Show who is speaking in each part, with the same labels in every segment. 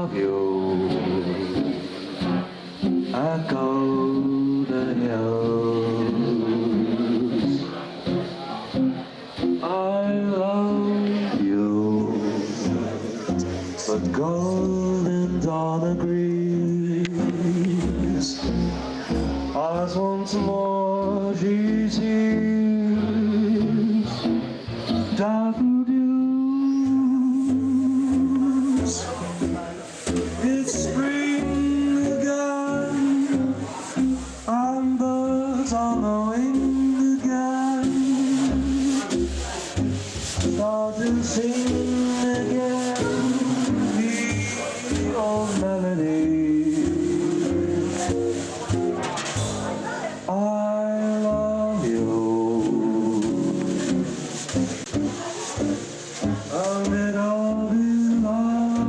Speaker 1: love you. I go the hills. I love you. But golden dawn agrees. As once more she sees daffodils. It's spring again, and birds on the wing again. Start to sing again the old melody. I love you, and it all belongs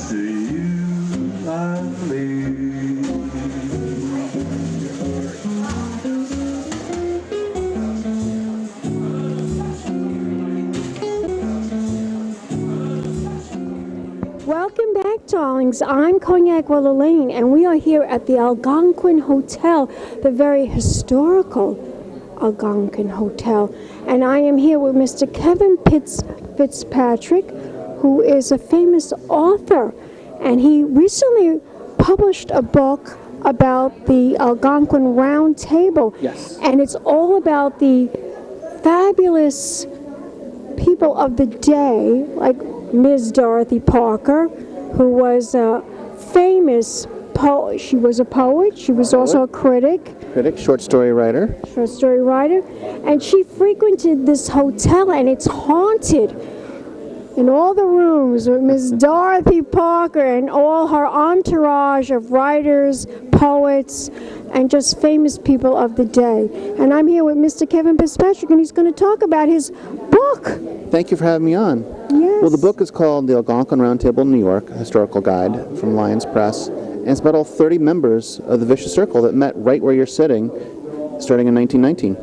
Speaker 1: to you and me.
Speaker 2: Welcome back, darlings. I'm Cognac Wellerlane, and we are here at the Algonquin Hotel, the very historical Algonquin Hotel. And I am here with Mr. Kevin Fitzpatrick, who is a famous author. And he recently published a book about the Algonquin Round Table.
Speaker 3: Yes.
Speaker 2: And it's all about the fabulous people of the day, like Ms. Dorothy Parker, who was a famous poet. She was a poet. She was also a critic.
Speaker 3: Short story writer.
Speaker 2: Short story writer. And she frequented this hotel, and it's haunted. In all the rooms with Ms. Dorothy Parker and all her entourage of writers, poets, and just famous people of the day. And I'm here with Mr. Kevin Fitzpatrick, and he's going to talk about his book.
Speaker 3: Thank you for having me on.
Speaker 2: Yes.
Speaker 3: Well, the book is called The Algonquin Round Table in New York, a historical guide from Lyons Press. And it's about all 30 members of the Vicious Circle that met right where you're sitting, starting in 1919.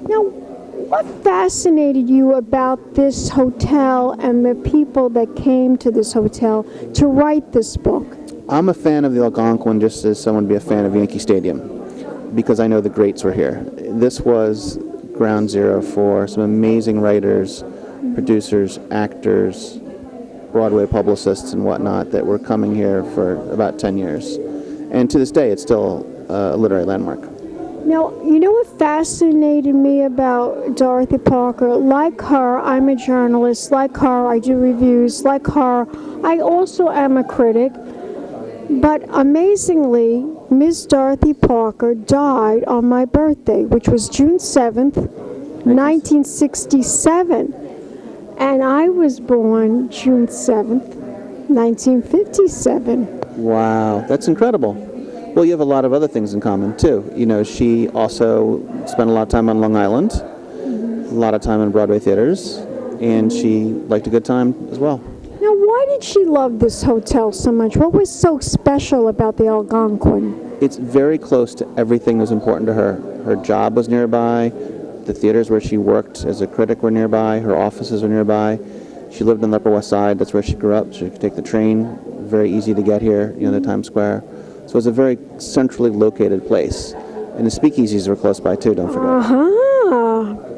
Speaker 2: Now, what fascinated you about this hotel and the people that came to this hotel to write this book?
Speaker 3: I'm a fan of the Algonquin just as someone would be a fan of Yankee Stadium, because I know the greats were here. This was ground zero for some amazing writers, producers, actors, Broadway publicists and whatnot that were coming here for about 10 years. And to this day, it's still a literary landmark.
Speaker 2: Now, you know what fascinated me about Dorothy Parker? Like her, I'm a journalist. Like her, I do reviews. Like her, I also am a critic. But amazingly, Miss Dorothy Parker died on my birthday, which was June 7th, 1967. And I was born June 7th, 1957.
Speaker 3: Wow, that's incredible. Well, you have a lot of other things in common, too. You know, she also spent a lot of time on Long Island, a lot of time in Broadway theaters, and she liked a good time as well.
Speaker 2: Now, why did she love this hotel so much? What was so special about the Algonquin?
Speaker 3: It's very close to everything that was important to her. Her job was nearby. The theaters where she worked as a critic were nearby. Her offices were nearby. She lived on the Upper West Side. That's where she grew up. She could take the train. Very easy to get here, to Times Square. So it's a very centrally located place. And the speakeasies were close by, too, don't forget.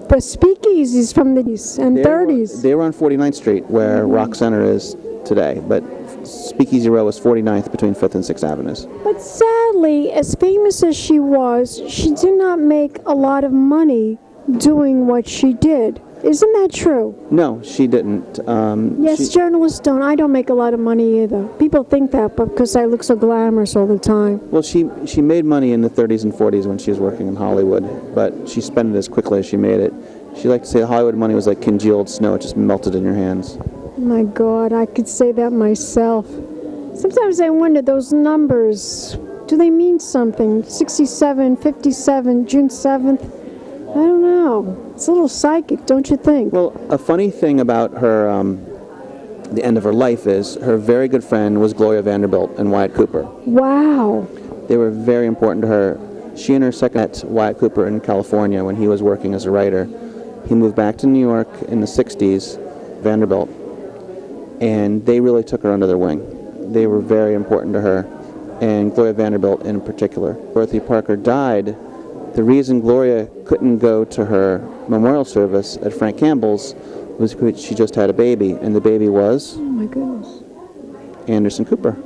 Speaker 2: The speakeasies from the 20s and 30s.
Speaker 3: They were on 49th Street, where Rock Center is today. But Speakeasy Row was 49th between 5th and 6th Avenues.
Speaker 2: But sadly, as famous as she was, she did not make a lot of money doing what she did. Isn't that true?
Speaker 3: No, she didn't.
Speaker 2: Yes, journalists don't. I don't make a lot of money either. People think that, but because I look so glamorous all the time.
Speaker 3: Well, she made money in the 30s and 40s when she was working in Hollywood, but she spent it as quickly as she made it. She liked to say Hollywood money was like congealed snow. It just melted in your hands.
Speaker 2: My God, I could say that myself. Sometimes I wonder, those numbers, do they mean something? 67, 57, June 7th? I don't know. It's a little psychic, don't you think?
Speaker 3: Well, a funny thing about her, the end of her life is her very good friend was Gloria Vanderbilt and Wyatt Cooper.
Speaker 2: Wow.
Speaker 3: They were very important to her. She and her second met Wyatt Cooper in California when he was working as a writer. He moved back to New York in the 60s, Vanderbilt, and they really took her under their wing. they were very important to her, and Gloria Vanderbilt in particular. Dorothy Parker died. The reason Gloria couldn't go to her memorial service at Frank Campbell's was because she just had a baby, and the baby was
Speaker 2: Oh my goodness.
Speaker 3: Anderson Cooper.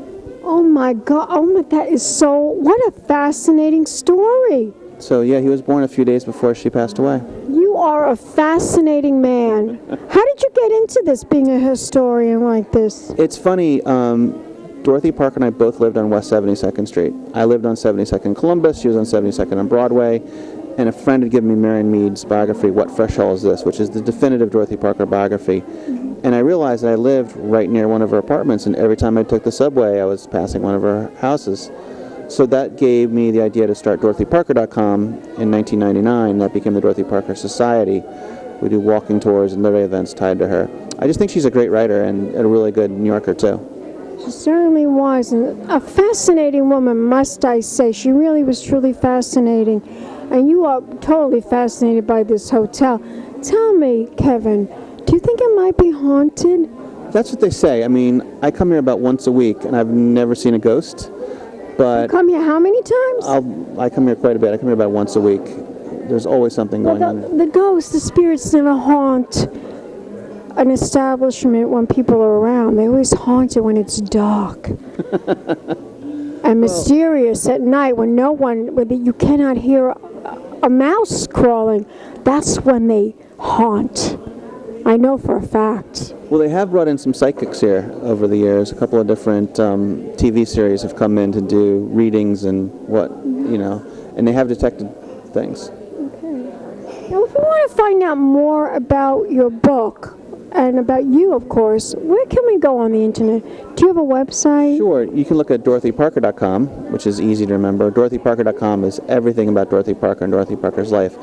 Speaker 2: Oh my God. Oh my, that is so, what a fascinating story.
Speaker 3: So yeah, he was born a few days before she passed away.
Speaker 2: You are a fascinating man. How did you get into this, being a historian like this?
Speaker 3: It's funny, Dorothy Parker and I both lived on West 72nd Street. I lived on 72nd in Columbus, she was on 72nd on Broadway, and a friend had given me Marion Mead's biography, What Fresh Hell Is This?, which is the definitive Dorothy Parker biography. And I realized that I lived right near one of her apartments, and every time I took the subway, I was passing one of her houses. So that gave me the idea to start DorothyParker.com in 1999. That became the Dorothy Parker Society. We do walking tours and literary events tied to her. I just think she's a great writer and a really good New Yorker, too.
Speaker 2: She certainly was. And a fascinating woman, must I say. She really was truly fascinating. And you are totally fascinated by this hotel. Tell me, Kevin, do you think it might be haunted?
Speaker 3: That's what they say. I mean, I come here about once a week, and I've never seen a ghost. But
Speaker 2: You come here how many times?
Speaker 3: I come here quite a bit. I come here about once a week. There's always something going on.
Speaker 2: The ghosts, the spirits never haunt an establishment when people are around. They always haunt it when it's dark and mysterious at night when you cannot hear a mouse crawling. That's when they haunt. I know for a fact.
Speaker 3: Well, they have brought in some psychics here over the years. A couple of different TV series have come in to do readings and and they have detected things.
Speaker 2: Okay. Now, if we want to find out more about your book and about you, of course, where can we go on the internet? Do you have a website?
Speaker 3: Sure. You can look at DorothyParker.com, which is easy to remember. DorothyParker.com is everything about Dorothy Parker and Dorothy Parker's life.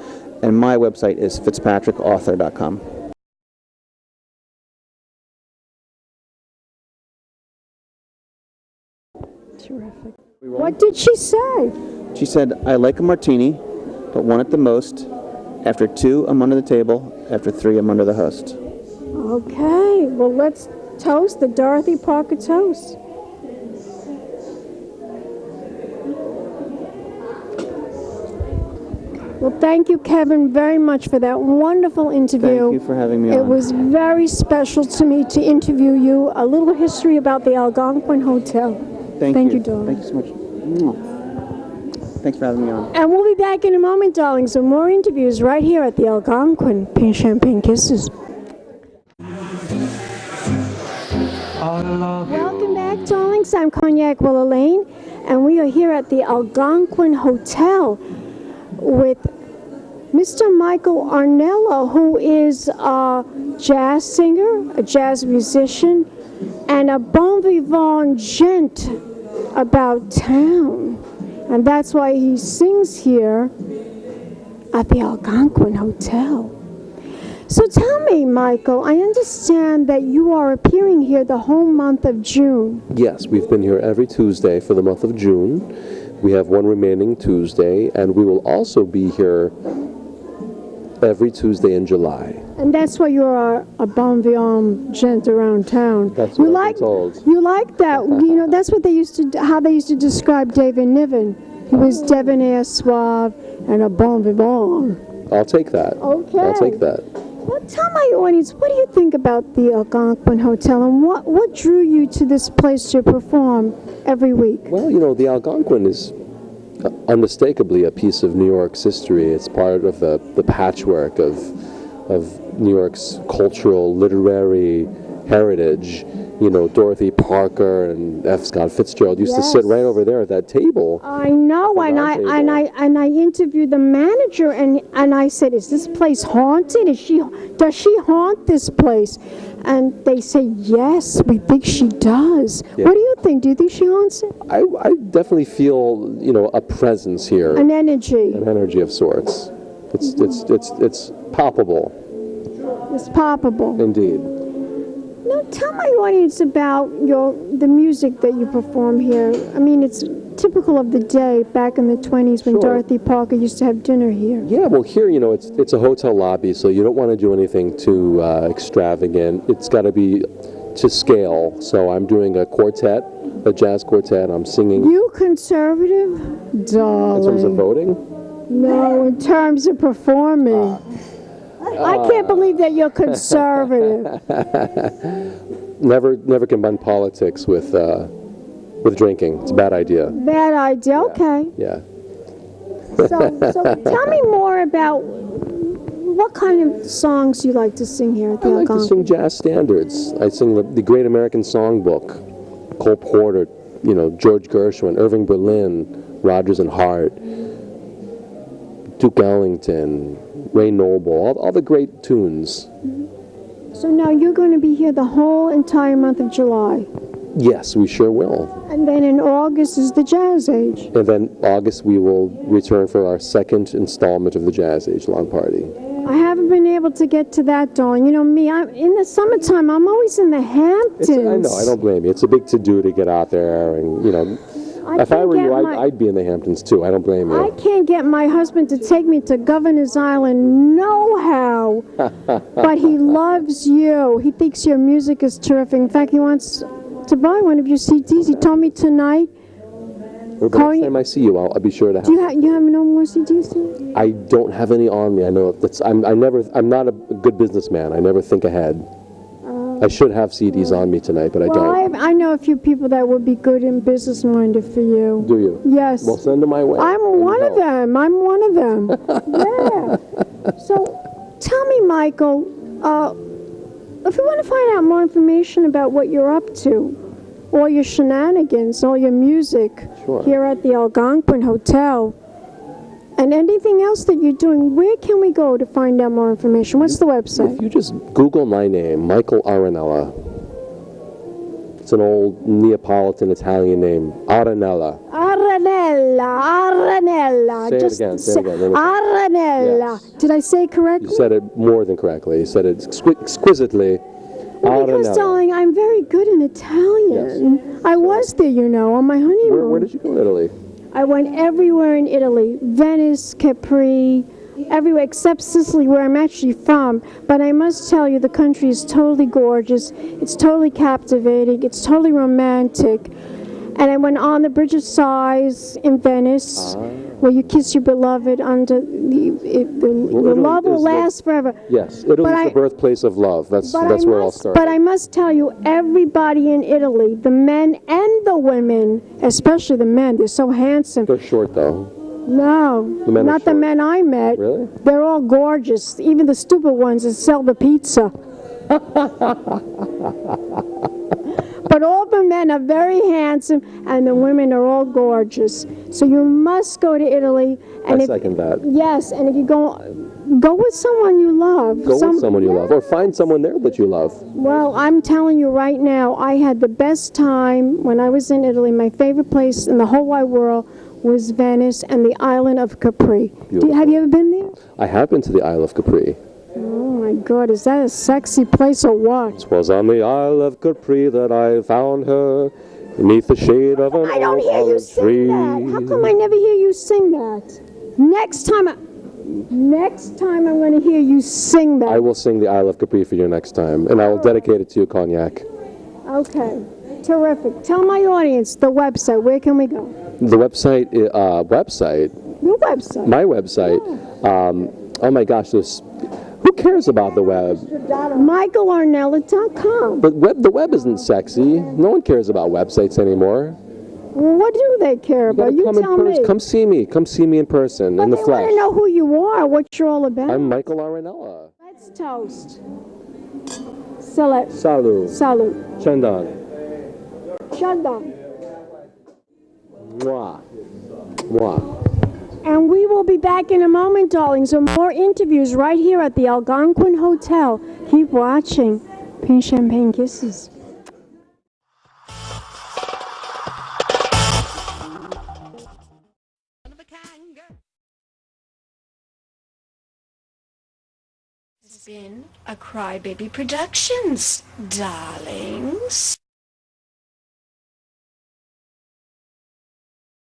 Speaker 3: And my website is FitzpatrickAuthor.com.
Speaker 2: Terrific. What did she say?
Speaker 3: She said, I like a martini, but one at the most. After 2, I'm under the table. After 3, I'm under the host.
Speaker 2: Okay, well, let's toast the Dorothy Parker toast. Well, thank you, Kevin, very much for that wonderful interview.
Speaker 3: Thank you for having me on.
Speaker 2: It was very special to me to interview you. A little history about the Algonquin Hotel. Thank you, darling.
Speaker 3: Thank you so much. Mwah. Thanks for having me on.
Speaker 2: And we'll be back in a moment, darling. So more interviews right here at the Algonquin. Pink Champagne Kisses. Welcome back, darlings. I'm Cognac Wellerlane, and we are here at the Algonquin Hotel with Mr. Michael Arenella, who is a jazz singer, a jazz musician, and a bon vivant gent about town. And that's why he sings here at the Algonquin Hotel. So tell me, Michael, I understand that you are appearing here the whole month of June.
Speaker 4: Yes, we've been here every Tuesday for the month of June. We have one remaining Tuesday, and we will also be here every Tuesday in July.
Speaker 2: And that's why you're a bon vivant gent around town.
Speaker 4: That's what I've been told.
Speaker 2: You like that. You know, that's what they used to, how they used to describe David Niven. He was debonair, suave, and a bon vivant.
Speaker 4: I'll take that.
Speaker 2: Okay.
Speaker 4: I'll take that.
Speaker 2: Well, tell my audience, what do you think about the Algonquin Hotel, and what drew you to this place to perform every week?
Speaker 4: Well, you know, the Algonquin is unmistakably a piece of New York's history. It's part of the patchwork of New York's cultural, literary heritage. You know, Dorothy Parker and F. Scott Fitzgerald used to sit right over there at that table.
Speaker 2: I know, and I interviewed the manager, and I said, "Is this place haunted? Does she haunt this place?" And they say, "Yes, we think she does." Yeah. What do you think? Do you think she haunts it?
Speaker 4: I definitely feel, you know, a presence here.
Speaker 2: An energy.
Speaker 4: An energy of sorts. It's palpable.
Speaker 2: It's palpable.
Speaker 4: Indeed.
Speaker 2: Now, tell my audience about the music that you perform here. I mean, it's typical of the day back in the 20s when Dorothy Parker used to have dinner here.
Speaker 4: Yeah, well, here, you know, it's a hotel lobby, so you don't want to do anything too extravagant. It's got to be to scale. So I'm doing a quartet a jazz quartet. I'm singing.
Speaker 2: You conservative? Darling.
Speaker 4: In terms of voting?
Speaker 2: No, in terms of performing. I can't believe that you're conservative.
Speaker 4: Never combine politics with drinking. It's a bad idea.
Speaker 2: Bad idea, okay.
Speaker 4: Yeah.
Speaker 2: So tell me more about what kind of songs you like to sing here at the
Speaker 4: I like to
Speaker 2: Algonquin.
Speaker 4: sing jazz standards. I sing the Great American Songbook, Cole Porter, George Gershwin, Irving Berlin, Rodgers and Hart, Duke Ellington, Ray Noble, all the great tunes.
Speaker 2: So now you're going to be here the whole entire month of July.
Speaker 4: Yes, we sure will.
Speaker 2: And then in August is the Jazz Age.
Speaker 4: And then August we will return for our second installment of the Jazz Age Lawn Party.
Speaker 2: I haven't been able to get to that, darling. You know me, in the summertime, I'm always in the Hamptons.
Speaker 4: I know, I don't blame you. It's a big to-do to get out there, and if I were you, I'd be in the Hamptons too. I don't blame you.
Speaker 2: I can't get my husband to take me to Governor's Island, no how. But he loves you. He thinks your music is terrific. In fact, he wants to buy one of your CDs. He told me tonight.
Speaker 4: Next time I see you, I'll be sure to have.
Speaker 2: Do you have no more CDs? Here?
Speaker 4: I don't have any on me. I know I'm not a good businessman. I never think ahead. I should have CDs on me tonight, but I don't.
Speaker 2: I know a few people that would be good and business-minded for you.
Speaker 4: Do you?
Speaker 2: Yes.
Speaker 4: Well, send them my way.
Speaker 2: I'm one of them. Yeah. So, tell me, Michael, if you want to find out more information about what you're up to, all your shenanigans, all your music here at the Algonquin Hotel, and anything else that you're doing, where can we go to find out more information? What's the website?
Speaker 4: If you just Google my name, Michael Arenella. It's an old Neapolitan Italian name, Arenella.
Speaker 2: Arenella.
Speaker 4: Say it again.
Speaker 2: Arenella.
Speaker 4: Yes.
Speaker 2: Did I say it correctly?
Speaker 4: You said it more than correctly. You said it exquisitely.
Speaker 2: Because, darling, I'm very good in Italian. Yes. I was there, on my honeymoon.
Speaker 4: Where did you go in Italy?
Speaker 2: I went everywhere in Italy. Venice, Capri, everywhere except Sicily, where I'm actually from. But I must tell you, the country is totally gorgeous. It's totally captivating. It's totally romantic. And I went on the Bridge of Sighs in Venice, where you kiss your beloved under the love will last forever.
Speaker 4: Yes, Italy is the birthplace of love. That's where I'll start.
Speaker 2: But I must tell you, everybody in Italy, the men and the women, especially the men, they're so handsome.
Speaker 4: They're short, though.
Speaker 2: No, not the men I met.
Speaker 4: Really?
Speaker 2: They're all gorgeous, even the stupid ones that sell the pizza. But all the men are very handsome, and the women are all gorgeous. So you must go to Italy. And
Speaker 4: I second that.
Speaker 2: Yes, and if you go with someone you love.
Speaker 4: Go with someone you love, or find someone there that you love.
Speaker 2: Well, I'm telling you right now, I had the best time when I was in Italy. My favorite place in the whole wide world was Venice and the island of Capri. Have you ever been there?
Speaker 4: I have been to the Isle of Capri.
Speaker 2: Oh my God, is that a sexy place or what?
Speaker 4: 'Twas on the Isle of Capri that I found her, beneath the shade of an
Speaker 2: I don't hear you sing
Speaker 4: tree.
Speaker 2: that. How come I never hear you sing that? Next time I'm going to hear you sing that.
Speaker 4: I will sing the Isle of Capri for you next time, and I will dedicate it to you, Cognac.
Speaker 2: Okay, terrific. Tell my audience the website. Where can we go?
Speaker 4: The website,
Speaker 2: Your website.
Speaker 4: my website. Oh my gosh, who cares about the web?
Speaker 2: MichaelArnella.com.
Speaker 4: The web isn't sexy. No one cares about websites anymore.
Speaker 2: Well, what do they care about? You tell me.
Speaker 4: Come see me. Come see me in person,
Speaker 2: But
Speaker 4: in the
Speaker 2: they
Speaker 4: flesh.
Speaker 2: want to know who you are, what you're all about.
Speaker 4: I'm Michael Arenella.
Speaker 2: Let's toast. Salut.
Speaker 4: Salut.
Speaker 2: Salut.
Speaker 4: Chandan.
Speaker 2: Shadam.
Speaker 4: Mwah. Mwah.
Speaker 2: And we will be back in a moment, darlings, with more interviews right here at the Algonquin Hotel. Keep watching. Pink champagne kisses.
Speaker 5: This has been a Crybaby Productions, darlings.